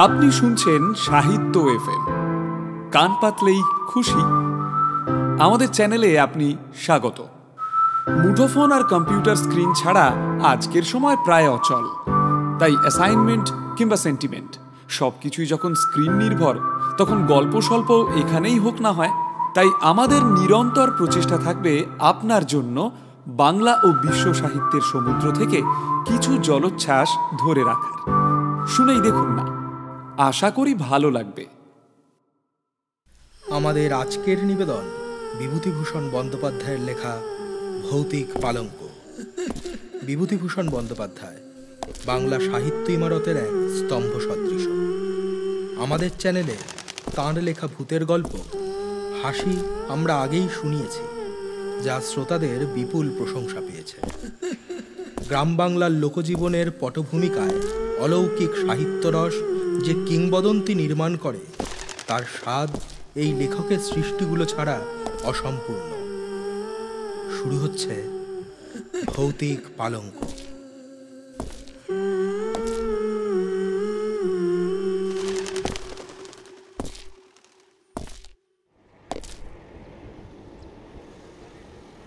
আপনি শুনছেন সাহিত্য এফএম, কান পাতলেই খুশি। আমাদের চ্যানেলে আপনি স্বাগত। মুঠোফোন আর কম্পিউটার স্ক্রিন ছাড়া আজকের সময় প্রায় অচল। তাই অ্যাসাইনমেন্ট কিংবা সেন্টিমেন্ট সবকিছুই যখন স্ক্রিন নির্ভর, তখন গল্প স্বল্প এখানেই হোক না হয়। তাই আমাদের নিরন্তর প্রচেষ্টা থাকবে আপনার জন্য বাংলা ও বিশ্ব সাহিত্যের সমুদ্র থেকে কিছু জলোচ্ছ্বাস ধরে রাখার। শুনেই দেখুন না, আশা করি ভালো লাগবে। আমাদের আজকের নিবেদন বিভূতিভূষণ বন্দ্যোপাধ্যায়ের লেখা ভৌতিক পালঙ্ক। বিভূতিভূষণ বন্দ্যোপাধ্যায় বাংলা সাহিত্য ইমারতের এক স্তম্ভ সদৃশ। আমাদের চ্যানেলে তাঁর লেখা ভূতের গল্প হাসি আমরা আগেই শুনিয়েছি, যা শ্রোতাদের বিপুল প্রশংসা পেয়েছে। গ্রাম বাংলার লোকজীবনের পটভূমিকায় অলৌকিক সাহিত্যরস যে কিংবদন্তি নির্মাণ করে, তার স্বাদ এই লেখকের সৃষ্টিগুলো ছাড়া অসম্পূর্ণ। শুরু হচ্ছে ভৌতিক পালঙ্ক।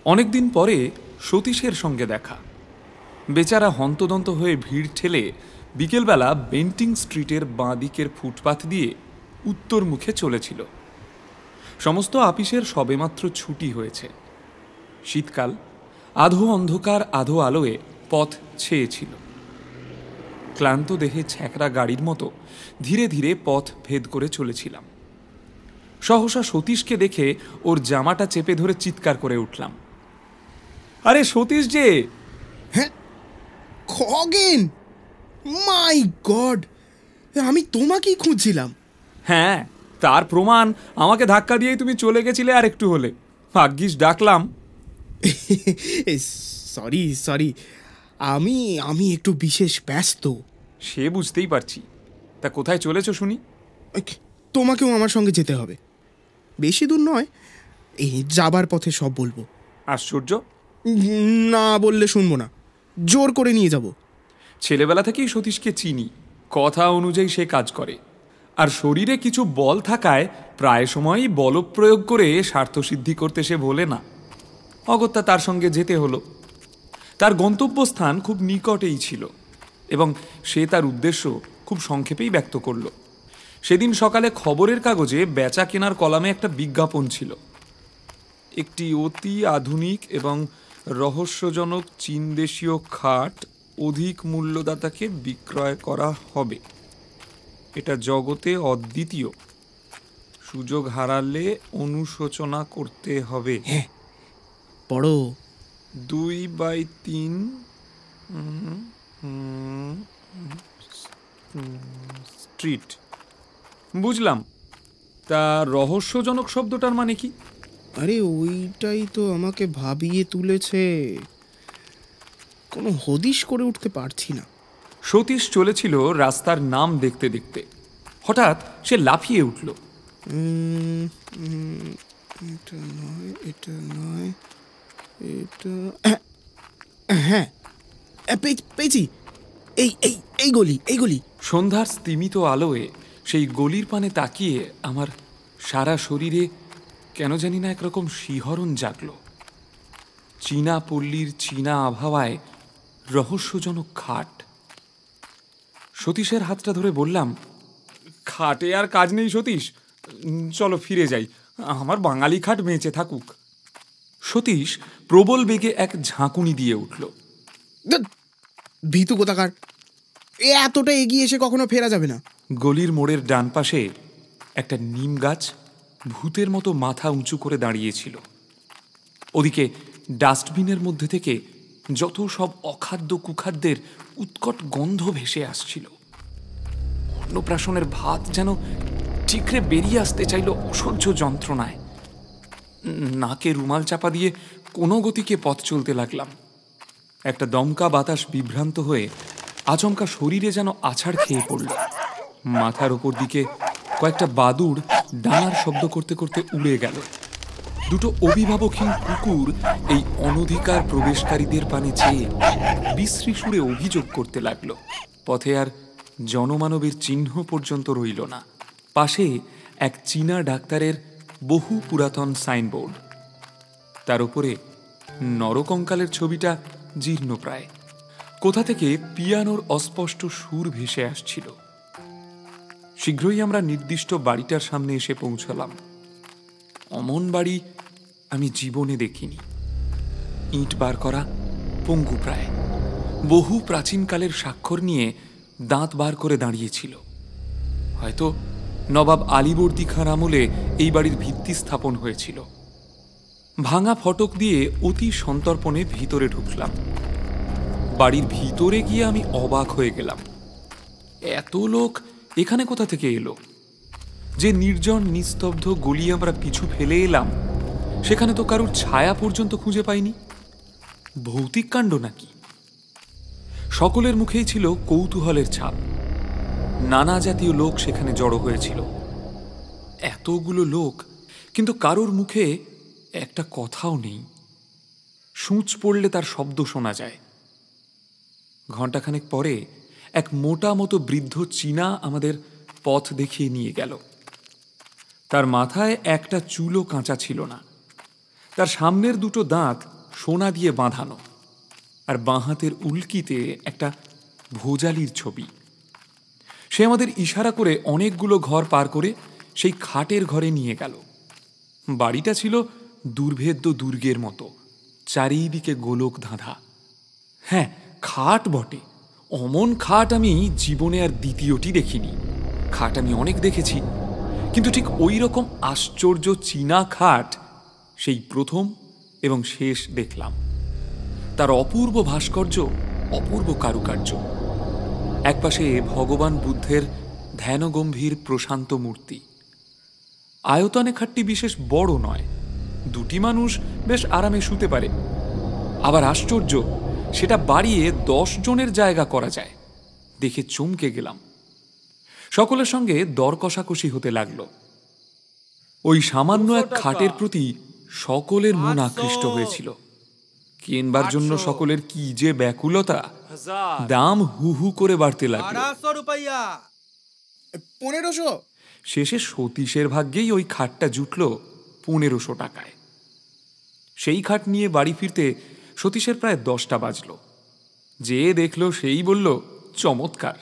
অনেকদিন পরে সতীশের সঙ্গে দেখা। বেচারা হন্তদন্ত হয়ে ভিড় ঠেলে বিকেলবেলা বেন্টিং স্ট্রিটের বাঁ দিকের ফুটপাথ দিয়ে উত্তর মুখে চলেছিল। সমস্ত আপিসের সবেমাত্র ছুটি হয়েছে। শীতকাল, আধো অন্ধকার আধো আলোয় পথ ছেয়েছিল। ক্লান্ত দেহে ছ্যাঁকড়া গাড়ির মতো ধীরে ধীরে পথ ভেদ করে চলেছিলাম। সহসা সতীশকে দেখে ওর জামাটা চেপে ধরে চিৎকার করে উঠলাম, আরে সতীশ যে! হ্যাঁ, খগেন! মাই গড, আমি তোমাকেই খুঁজছিলাম। হ্যাঁ, তার প্রমাণ আমাকে ধাক্কা দিয়েই তুমি চলে গেছিলে। আর একটু হলে ভাগ্যিস ডাকলাম। সরি, আমি একটু বিশেষ ব্যস্ত। সে বুঝতেই পারছি। তা কোথায় চলেছো শুনি? তোমাকেও আমার সঙ্গে যেতে হবে। বেশি দূর নয়, এই যাবার পথে সব বলবো। আশ্চর্য! না বললে শুনবো না, জোর করে নিয়ে যাব। ছেলেবেলা থেকেই সতীশকে চিনি। কথা অনুযায়ী সে কাজ করে, আর শরীরে কিছু বল থাকায় প্রায় সময়ই বলপ্রয়োগ করে স্বার্থসিদ্ধি করতে সে ভোলে না। অগত্যা তার সঙ্গে যেতে হলো। তার গন্তব্যস্থান খুব নিকটেই ছিল এবং সে তার উদ্দেশ্য খুব সংক্ষেপেই ব্যক্ত করল। সেদিন সকালে খবরের কাগজে বেচা কেনার কলামে একটা বিজ্ঞাপন ছিল। একটি অতি আধুনিক এবং রহস্যজনক চীন দেশীয় খাট অধিক মূল্যদাতাকে বিক্রয় করা হবে। এটা জগতে অদ্বিতীয়, সুযোগ হারালে অনুশোচনা করতে হবে। হ্যাঁ, পড়ো। 2/3 স্ট্রিট। বুঝলাম। তা রহস্যজনক শব্দটার মানে কি? আরে ওইটাই তো আমাকে ভাবিয়ে তুলেছে। কোনো হদিশ করে উঠতে পারছি না। সতীশ চলেছিল রাস্তার নাম দেখতে দেখতে। হঠাৎ সে লাফিয়ে উঠল, হ্যাঁ, পেয়েছি। এই গলি। সন্ধ্যার স্তিমিত আলোয় সেই গলির পানে তাকিয়ে আমার সারা শরীরে কেন জানি না একরকম শিহরণ জাগল। চীনা পল্লীর চীনা আবহাওয়ায় রহস্যজনক খাট। সতীশের হাতটা ধরে বললাম, খাটে আর কাজ নেই সতীশ, চলো ফিরে যাই। আমার বাঙালি খাট বেঁচে থাকুক। সতীশ প্রবল বেগে এক ঝাঁকুনি দিয়ে উঠল। ভীতু কোথাকার! এতটা এগিয়ে এসে কখনো ফেরা যাবে না। গলির মোড়ের ডান পাশে একটা নিম গাছ ভূতের মতো মাথা উঁচু করে দাঁড়িয়েছিল। ওদিকে ডাস্টবিনের মধ্যে থেকে যত সব অখাদ্য কুখাদ্যের উৎকট গন্ধ ভেসে আসছিল। অন্নপ্রাশনের ভাত যেন ঠিকরে বেরিয়ে আসতে চাইল অসহ্য যন্ত্রণায়। নাকে রুমাল চাপা দিয়ে কোনো গতিকে পথ চলতে লাগলাম। একটা দমকা বাতাস বিভ্রান্ত হয়ে আচমকা শরীরে যেন আছাড় খেয়ে পড়ল। মাথার ওপর দিকে কয়েকটা বাদুড় ডানার শব্দ করতে করতে উড়ে গেল। দুটো অভিভাবকহীন কুকুর এই অনধিকার প্রবেশকারীদের পানে চেয়ে বিশ্রী সুরে অভিযোগ করতে লাগলো। পথে আর জনমানবের চিহ্ন পর্যন্ত রইল না। পাশে এক চীনা ডাক্তারের বহু পুরাতন সাইনবোর্ড, তার উপরে নরকঙ্কালের ছবিটা জীর্ণপ্রায়। কোথা থেকে পিয়ানোর অস্পষ্ট সুর ভেসে আসছিল। শীঘ্রই আমরা নির্দিষ্ট বাড়িটার সামনে এসে পৌঁছলাম। অমন বাড়ি আমি জীবনে দেখিনি। ইট বার করা, পঙ্গু প্রায়, বহু প্রাচীনকালের স্বাক্ষর নিয়ে দাঁত বার করে দাঁড়িয়েছিল। হয়তো নবাব আলীবর্দী খান আমলে এই বাড়ির ভিত্তি স্থাপন হয়েছিল। ভাঙা ফটক দিয়ে অতি সন্তর্পণে ভিতরে ঢুকলাম। বাড়ির ভিতরে গিয়ে আমি অবাক হয়ে গেলাম। এত লোক এখানে কোথা থেকে এলো? যে নির্জন নিস্তব্ধ গলি আমরা পিছু ফেলে এলাম, সেখানে তো কারোর ছায়া পর্যন্ত খুঁজে পাইনি। ভৌতিক কাণ্ড নাকি? সকলের মুখেই ছিল কৌতূহলের ছাপ। নানা জাতীয় লোক সেখানে জড়ো হয়েছিল। এতগুলো লোক, কিন্তু কারোর মুখে একটা কথাও নেই। সূঁচ পড়লে তার শব্দ শোনা যায়। ঘণ্টাখানেক পরে এক মোটা মতো বৃদ্ধ চীনা আমাদের পথ দেখিয়ে নিয়ে গেল। তার মাথায় একটা চুলও কাঁচা ছিল না। তার সামনের দুটো দাঁত সোনা দিয়ে বাঁধানো, আর বাঁ হাতের উল্কিতে একটা ভোজালির ছবি। সে আমাদের ইশারা করে অনেকগুলো ঘর পার করে সেই খাটের ঘরে নিয়ে গেল। বাড়িটা ছিল দুর্ভেদ্য দুর্গের মতো, চারিদিকে গোলক ধাঁধা। হ্যাঁ, খাট বটে। অমন খাট আমি জীবনে আর দ্বিতীয়টি দেখিনি। খাট আমি অনেক দেখেছি, কিন্তু ঠিক ওই রকম আশ্চর্য চীনা খাট সেই প্রথম এবং শেষ দেখলাম। তার অপূর্ব ভাস্কর্য, অপূর্ব কারুকার্য। একপাশে ভগবান বুদ্ধের ধ্যানগম্ভীর প্রশান্ত মূর্তি। আয়তনে খাটটি বিশেষ বড় নয়, দুটি মানুষ বেশ আরামে শুতে পারে। আবার আশ্চর্য, সেটা বাড়িয়ে 10 জনের জায়গা করা যায়। দেখে চমকে গেলাম। সকলের সঙ্গে দর কষাকষি হতে লাগলো। ওই সামান্য এক খাটের প্রতি সকলের মন আকৃষ্ট হয়েছিল। কেনবার জন্য সকলের কি যে ব্যাকুলতা! দাম হু হু করে বাড়তে লাগলো। 1500। শেষে সতীশের ভাগ্যেই ওই খাটটা জুটল 1500 টাকায়। সেই খাট নিয়ে বাড়ি ফিরতে সতীশের প্রায় 10টা বাজল। যে দেখল সেই বলল, চমৎকার।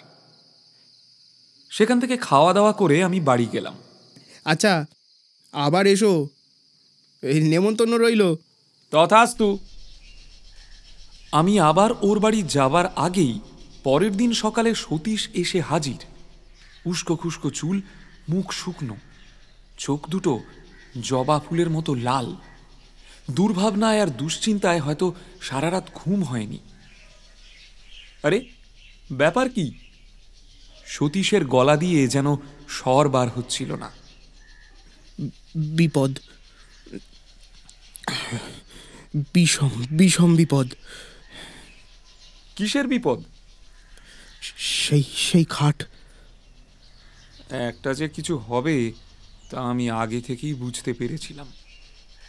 সেখান থেকে খাওয়া দাওয়া করে আমি বাড়ি গেলাম। আচ্ছা, আবার এসো, এই নেমন্তন্ন রইল। তথাস্তু। আমি আবার ওর বাড়ি যাবার আগেই পরের দিন সকালে সতীশ এসে হাজির। উস্কো খুস্কো চুল, মুখ শুকনো, চোখ দুটো জবা ফুলের মতো লাল। দুর্ভাবনায় আর দুশ্চিন্তায় হয়তো সারা রাত ঘুম হয়নি। আরে, ব্যাপার কি? সতীশের গলা দিয়ে যেন স্বর বার হচ্ছিল না। বিপদ, বিষম বিষম বিপদ। কিসের বিপদ? সেই খাট। একটা যে কিছু হবে তা আমি আগে থেকেই বুঝতে পেরেছিলাম।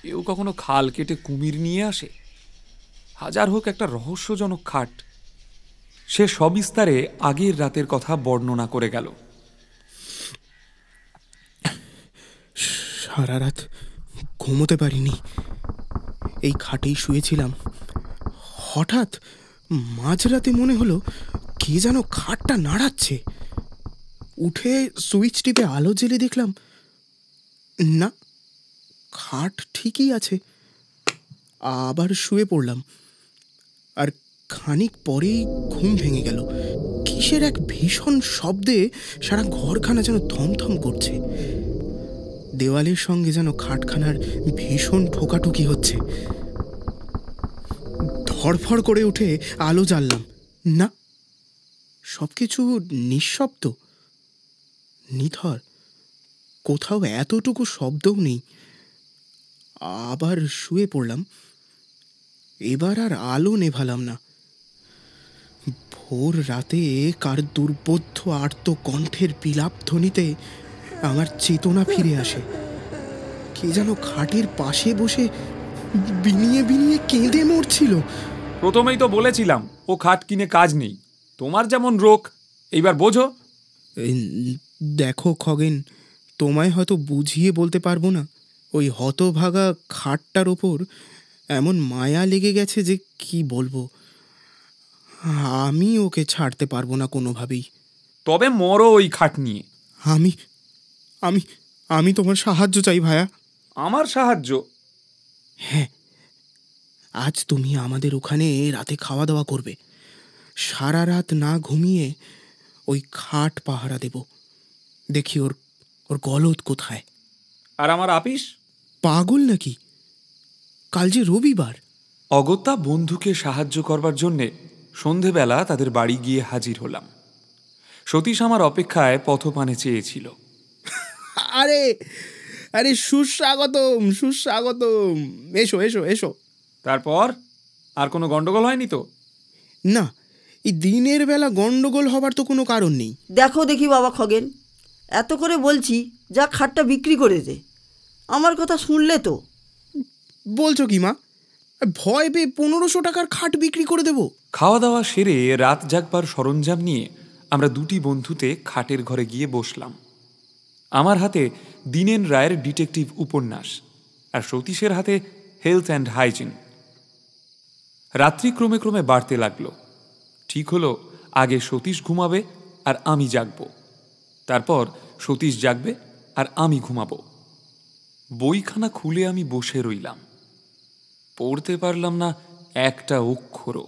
কেউ কখনো খাল কেটে কুমির নিয়ে আসে? হাজার হোক একটা রহস্যজনক খাট। সে সবিস্তারে আগের রাতের কথা বর্ণনা করে গেল। সারা রাত ঘুমোতে পারিনি, এই খাটেই শুয়েছিলাম। হঠাৎ মাঝরাতে মনে হলো কে যেন খাটটা নাড়াচ্ছে। উঠে সুইচ টিপে আলো জ্বেলে দেখলাম, না, খাট ঠিকই আছে। আবার শুয়ে পড়লাম, আর খানিক পরেই ঘুম ভেঙে গেল। কিসের এক ভীষণ শব্দে সারা ঘরখানা যেন থমথম করছে। দেওয়ালের সঙ্গে যেন খাটখানার ভীষণ ঠোকাঠুকি হচ্ছে। ধড়ফড় করে উঠে আলো জ্বাললাম, না, সবকিছু নিঃশব্দ, নিথর, কোথাও এতটুকু শব্দও নেই। আবার শুয়ে পড়লাম। এবার আর আলো নেভালাম না। ভোর রাতে কার দুর্বোধ্য আর্ত কণ্ঠের বিলাপ ধ্বনিতে আমার চেতনা ফিরে আসে। কে যেন খাটের পাশে বসে বিনিয়ে বিনিয়ে কেঁদে মরছিল। প্রথমেই তো বলেছিলাম ও খাট কিনে কাজ নেই। তোমার যেমন রোগ, এইবার বোঝো। এই, দেখো খগেন, তোমায় হয়তো বুঝিয়ে বলতে পারবো না। ওই হতভাগা খাটটার ওপর এমন মায়া লেগে গেছে যে কি বলবো। আমি ওকে ছাড়তে পারবো না কোনোভাবেই। তবে মরো ওই খাট নিয়ে। আমি আমি আমি তোমার সাহায্য চাই ভায়া। আমার সাহায্য? হ্যাঁ, আজ তুমি আমাদের ওখানে রাতে খাওয়া দাওয়া করবে। সারা রাত না ঘুমিয়ে ওই খাট পাহারা দেব। দেখি ওর ওর গলদ কোথায়। আর আমার আপিস? পাগল নাকি? কাল যে রবিবার। অগত্যা বন্ধুকে সাহায্য করবার জন্যে সন্ধেবেলা তাদের বাড়ি গিয়ে হাজির হলাম। সতীশ আমার অপেক্ষায় পথপানে চেয়েছিল। আরে আরে, সুস্বাগতম সুস্বাগতম, এসো এসো এসো। তারপর আর কোনো গন্ডগোল হয়নি তো? না, এই দিনের বেলা গন্ডগোল হবার তো কোনো কারণ নেই। দেখো দেখি বাবা খগেন, এত করে বলছি যা খাটটা বিক্রি করে দে। আমার কথা শুনলে তো? বলছো কি মা? ভয় পেয়ে 1500 টাকার খাট বিক্রি করে দেব? খাওয়া দাওয়া সেরে রাত জাগবার সরঞ্জাম নিয়ে আমরা দুটি বন্ধুতে খাটের ঘরে গিয়ে বসলাম। আমার হাতে দীনেন রায়ের ডিটেকটিভ উপন্যাস, আর সতীশের হাতে হেলথ অ্যান্ড হাইজিন। রাত্রি ক্রমে ক্রমে বাড়তে লাগলো। ঠিক হলো আগে সতীশ ঘুমাবে আর আমি জাগব, তারপর সতীশ জাগবে আর আমি ঘুমাবো। বইখানা খুলে আমি বসে রইলাম। পড়তে পারলাম না একটা অক্ষরও।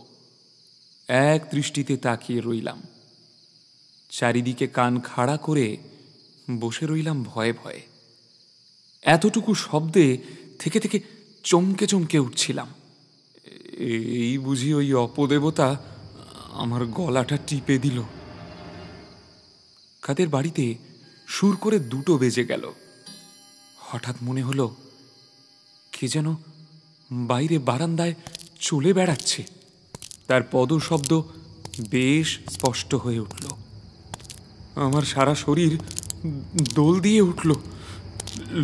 এক দৃষ্টিতে তাকিয়ে রইলাম। চারিদিকে কান খাড়া করে বসে রইলাম ভয়ে ভয়ে। এতটুকু শব্দে থেকে থেকে চমকে চমকে উঠছিলাম। এই বুঝি ওই অপদেবতা আমার গলাটা টিপে দিল। কাদের বাড়িতে সুর করে 2টো বেজে গেল। হঠাৎ মনে হলো কে যেন বাইরে বারান্দায় চলে বেড়াচ্ছে। তার পদশব্দ বেশ স্পষ্ট হয়ে উঠল। আমার সারা শরীর দোল দিয়ে উঠল,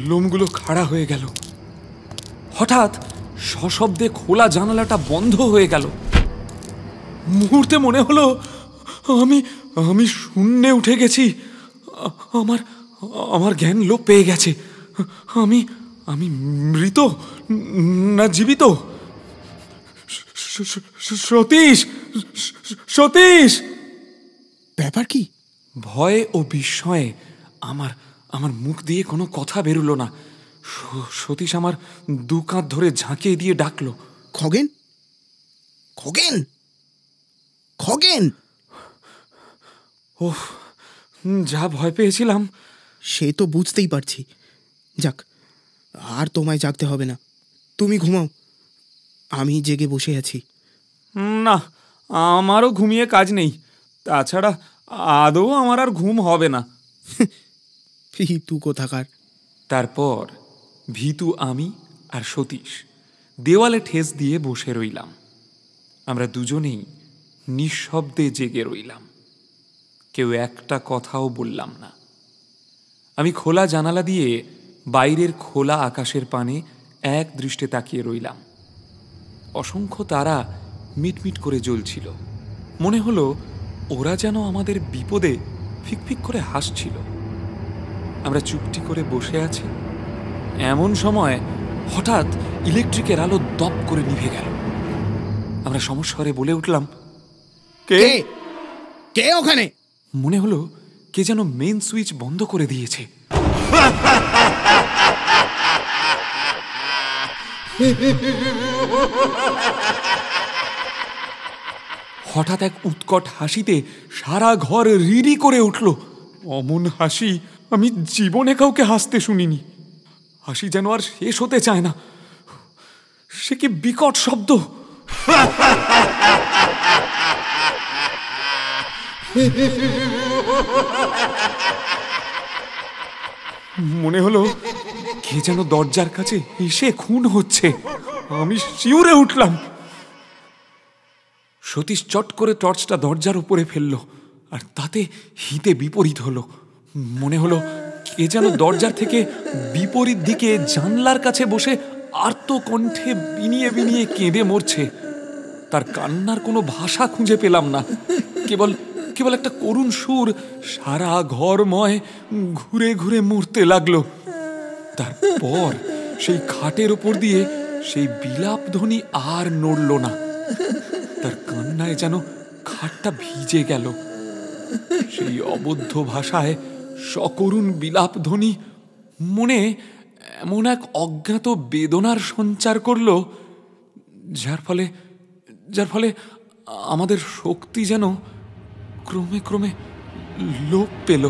লোমগুলো খাড়া হয়ে গেল। হঠাৎ সশব্দে খোলা জানালাটা বন্ধ হয়ে গেল। মুহূর্তে মনে হলো আমি আমি শূন্যে উঠে গেছি। আমার আমার জ্ঞান লোপ পেয়ে গেছে। আমি আমি মৃত না জীবিত? সতীশ, সতীশ! ব্যাপার কি? ভয়ে ও বিস্ময়ে আমার আমার মুখ দিয়ে কোনো কথা বেরোলো না। সতীশ আমার 2 কাঁধ ধরে ঝাঁকিয়ে দিয়ে ডাকলো, খগেন, খগেন, খগেন! ওহ, যা ভয় পেয়েছিলাম। সে তো বুঝতেই পারছি। যাক, আর তোমায় জাগতে হবে না। তুমি ঘুমাও, আমি জেগে বসে আছি। না, আমারও ঘুমিয়ে কাজ নেই। তাছাড়া আদৌ আমার আর ঘুম হবে না। ভীতু কোথাকার। তারপর ভীতু আমি আর সতীশ দেওয়ালে ঠেস দিয়ে বসে রইলাম। আমরা দুজনেই নিঃশব্দে জেগে রইলাম। কেউ একটা কথাও বললাম না। আমি খোলা জানালা দিয়ে বাইরের খোলা আকাশের পানে এক দৃষ্টে তাকিয়ে রইলাম। অসংখ্য তারা মিটমিট করে জ্বলছিল। মনে হলো ওরা যেন আমাদের বিপদে ফিকফিক করে হাসছিল। আমরা চুপটি করে বসে আছি। এমন সময় হঠাৎ ইলেকট্রিকের আলো দপ করে নিভে গেল। আমরা সমস্বরে বলে উঠলাম, কে কে ওখানে? মনে হলো কে যেন মেন সুইচ বন্ধ করে দিয়েছে। হঠাৎ এক উৎকট হাসিতে সারা ঘর রিরি করে উঠল। অমন হাসি আমি জীবনে কাউকে হাসতে শুনিনি। হাসি যেন আর শেষ হতে চায় না। সে কি বিকট শব্দ! মনে হলো কে যেন দরজার কাছে এসে খুন হচ্ছে। আমি শিউরে উঠলাম। সতীশ চট করে টর্চটা দরজার উপরে ফেলল, আর তাতে হিতে বিপরীত হলো। মনে হলো কে যেন দরজার থেকে বিপরীত দিকে জানলার কাছে বসে আর্ত কণ্ঠে বিনিয়ে বিনিয়ে কেঁদে মরছে। তার কান্নার কোনো ভাষা খুঁজে পেলাম না। কেবল কেবল একটা করুণ সুর সারা ঘরময় ঘুরে ঘুরে মরতে লাগলো। তারপর সেই খাটের ওপর দিয়ে সেই বিলাপ ধ্বনি আর নড়ল না। তার কান্নায় যেন খাটটা ভিজে গেল। সেই অবদ্ধ ভাষায় সকরুণ বিলাপ ধ্বনি মনে এমন এক অজ্ঞাত বেদনার সঞ্চার করল, যার ফলে আমাদের শক্তি যেন ক্রমে ক্রমে লোপ পেল।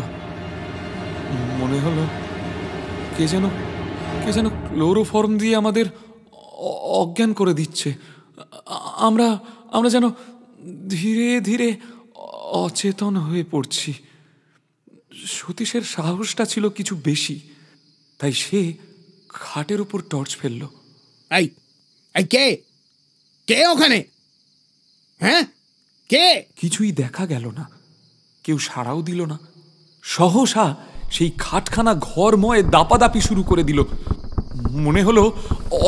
মনে হলো কে যেন ক্লোরোফর্ম দিয়ে আমাদের অজ্ঞান করে দিচ্ছে। আমরা যেন ধীরে ধীরে অচেতন হয়ে পড়ছি। সতীশের সাহসটা ছিল কিছু বেশি, তাই সে খাটের উপর টর্চ ফেলল। কে কে ওখানে? হ্যাঁ, কে? কিছুই দেখা গেল না, কেউ সাড়াও দিল না। সহসা সেই খাটখানা ঘরময় দাপাদাপি শুরু করে দিল। মনে হলো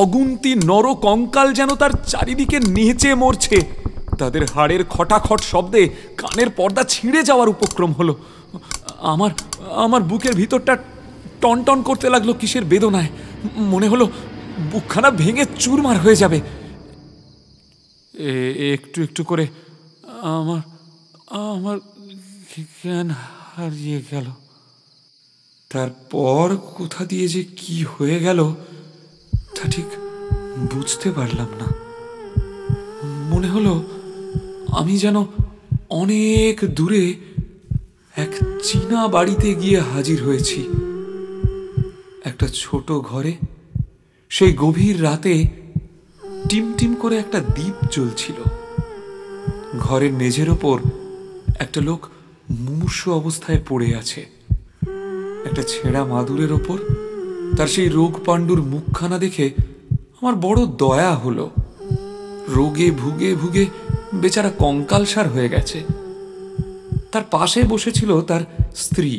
অগুন্তি নর কঙ্কাল যেন তার চারিদিকে নেচে মরছে। তাদের হাড়ের খটাখট শব্দে কানের পর্দা ছিঁড়ে যাওয়ার উপক্রম হলো। আমার বুকের ভিতরটা টনটন করতে লাগলো কিসের বেদনায়। মনে হলো বুকখানা ভেঙে চুরমার হয়ে যাবে। একটু একটু করে আমার জ্ঞান হারিয়ে গেল। তারপর কোথা দিয়ে যে কি হয়ে গেল তা ঠিক বুঝতে পারলাম না। মনে হলো আমি যেন অনেক দূরে এক চীনা বাড়িতে গিয়ে হাজির হয়েছি। একটা ছোট ঘরে সেই গভীর রাতে টিমটিম করে একটা দীপ জ্বলছিল। ঘরের মেঝের ওপর একটা লোক মুমূর্ষু অবস্থায় পড়ে আছে। একটা ছেঁড়া মাদুরের ওপর তার সেই রোগ পাণ্ডুর মুখখানা দেখে আমার বড় দয়া হলো। রোগে ভুগে ভুগে বেচারা কঙ্কালসার হয়ে গেছে। তার পাশে বসেছিল তার স্ত্রী,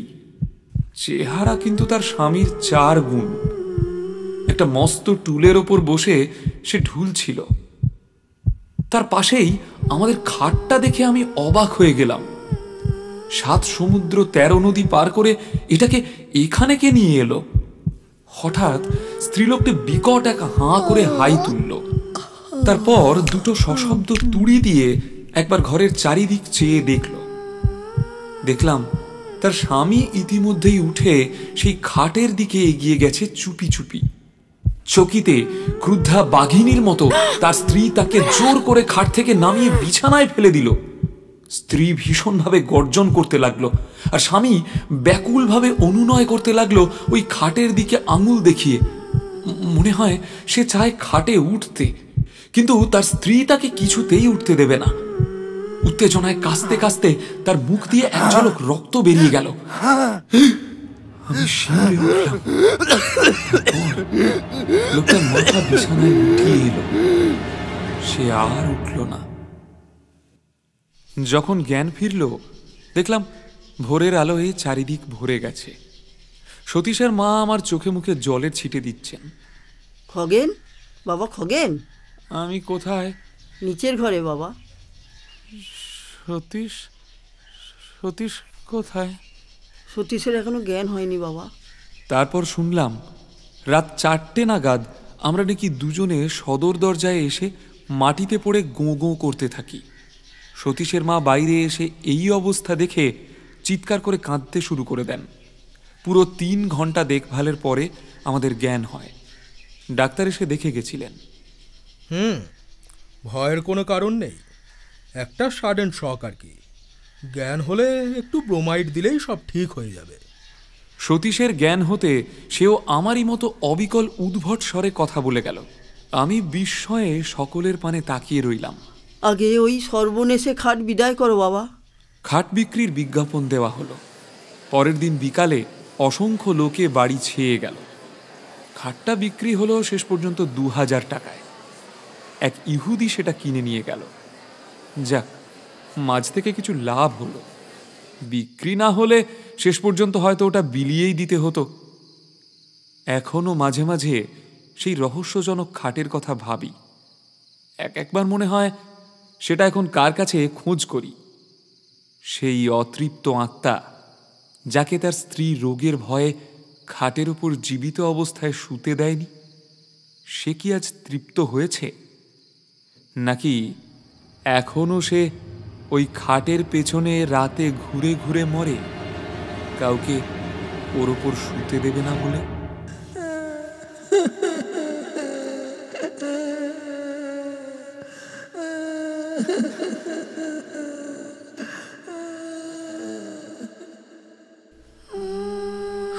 চেহারা কিন্তু তার স্বামীর 4 গুণ। একটা মস্ত টুলের ওপর বসে সে ঢুলছিল। তার পাশেই আমাদের খাটটা দেখে আমি অবাক হয়ে গেলাম। 7 সমুদ্র 13 নদী পার করে এটাকে এখানে কে নিয়ে এলো? হঠাৎ স্ত্রীলোকটি বিকট এক হাঁ করে হাই তুলল। তারপর দুটো সশব্দ তুড়ি দিয়ে একবার ঘরের চারিদিক চেয়ে দেখলাম তার স্বামী ইতিমধ্যেই উঠে সেই খাটের দিকে এগিয়ে গেছে চুপি চুপি। চকিতে ক্রুদ্ধা বাঘিনীর মতো তার স্ত্রী তাকে জোর করে খাট থেকে নামিয়ে বিছানায় ফেলে দিল। স্ত্রী ভীষণভাবে গর্জন করতে লাগলো, আর স্বামী ব্যাকুলভাবে অনুনয় করতে লাগলো ওই খাটের দিকে আঙুল দেখিয়ে। মনে হয় সে চায় খাটে উঠতে, কিন্তু তার স্ত্রী তাকে কিছুতেই উঠতে দেবে না। উত্তেজনায় কাঁচতে কাঁচতে তার মুখ দিয়ে এক ঝলক রক্ত বেরিয়ে গেল। আমি শিউরে উঠলাম। লোকটার মাথা বিছানায় উঠিয়ে এলো। সে আর উঠল না। যখন জ্ঞান ফিরল দেখলাম ভোরের আলোয় চারিদিক ভরে গেছে। সতীশের মা আমার চোখে মুখে জলের ছিটে দিচ্ছেন। খগেন, বাবা খগেন। আমি কোথায়? নিচের ঘরে বাবা। সতীশ কোথায়? সতীশের এখনো জ্ঞান হয়নি বাবা। তারপর শুনলাম রাত 4টে নাগাদ আমরা নাকি দুজনে সদর দরজায় এসে মাটিতে পড়ে গোঁ গোঁ করতে থাকি। সতীশের মা বাইরে এসে এই অবস্থা দেখে চিৎকার করে কাঁদতে শুরু করে দেন। পুরো 3 ঘন্টা দেখভালের পরে আমাদের জ্ঞান হয়। ডাক্তার এসে দেখে গেছিলেন। ভয়ের কোনো কারণ নেই, একটা সাডেন শক আর কি। জ্ঞান হলে একটু ব্রোমাইড দিলেই সব ঠিক হয়ে যাবে। সতীশের জ্ঞান হতে সেও আমারই মতো অবিকল উদ্ভট স্বরে কথা বলে গেল। আমি বিস্ময়ে সকলের পানে তাকিয়ে রইলাম। আগে ওই সর্বনেশে খাট বিদায় করো বাবা। খাট বিক্রির বিজ্ঞাপন দেওয়া হলো। পরের দিন বিকালে অসংখ্য লোকে বাড়ি ছেয়ে গেল। খাটটা বিক্রি হলো শেষ পর্যন্ত 2000 টাকায়। এক ইহুদি সেটা কিনে নিয়ে গেল। যাক, মাঝ থেকে কিছু লাভ হলো। বিক্রি না হলে শেষ পর্যন্ত হয়তো ওটা বিলিয়েই দিতে হতো। এখনো মাঝে মাঝে সেই রহস্যজনক খাটের কথা ভাবি। একবার মনে হয় সেটা এখন কার কাছে খোঁজ করি। সেই অতৃপ্ত আত্মা যাকে তার স্ত্রী রোগের ভয়ে খাটের উপর জীবিত অবস্থায় শুতে দেয়নি, সে কি আজ তৃপ্ত হয়েছে? নাকি এখনো সে ওই খাটের পেছনে রাতে ঘুরে ঘুরে মরে, কাউকে ওর ওপর শুতে দেবে না বলে?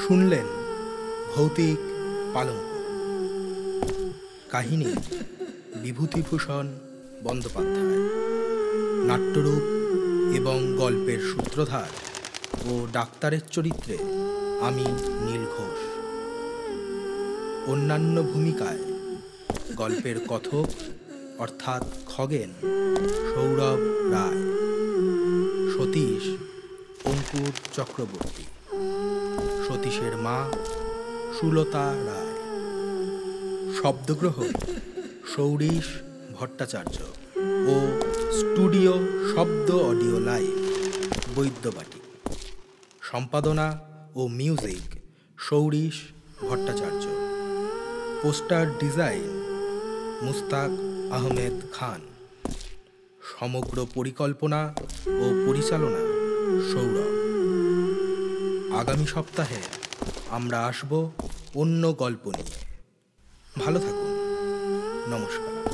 শুনলেন ভৌতিক পালঙ্ক। কাহিনী বিভূতিভূষণ বন্দ্যোপাধ্যায়। নাট্যরূপ এবং গল্পের সূত্রধার ও ডাক্তারের চরিত্রে আমি নীল ঘোষ। অন্যান্য ভূমিকায় গল্পের কথক অর্থাৎ খগেন সৌরভ রায়, সতীশ অঙ্কুর চক্রবর্তী, সতীশের মা সুলতা রায়, শব্দগ্রহণ সৌরীশ ভট্টাচার্য ও স্টুডিও শব্দ অডিও লাইভ বৈদ্যবাটি। সম্পাদনা ও music Sourish Bhattacharya. Poster design Mustaq Ahmed Khan. সমগ্র পরিকল্পনা ও পরিচালনা সৌরভ। আগামী সপ্তাহে আমরা আসব অন্য গল্প নিয়ে। ভালো থাকুন। নমস্কার।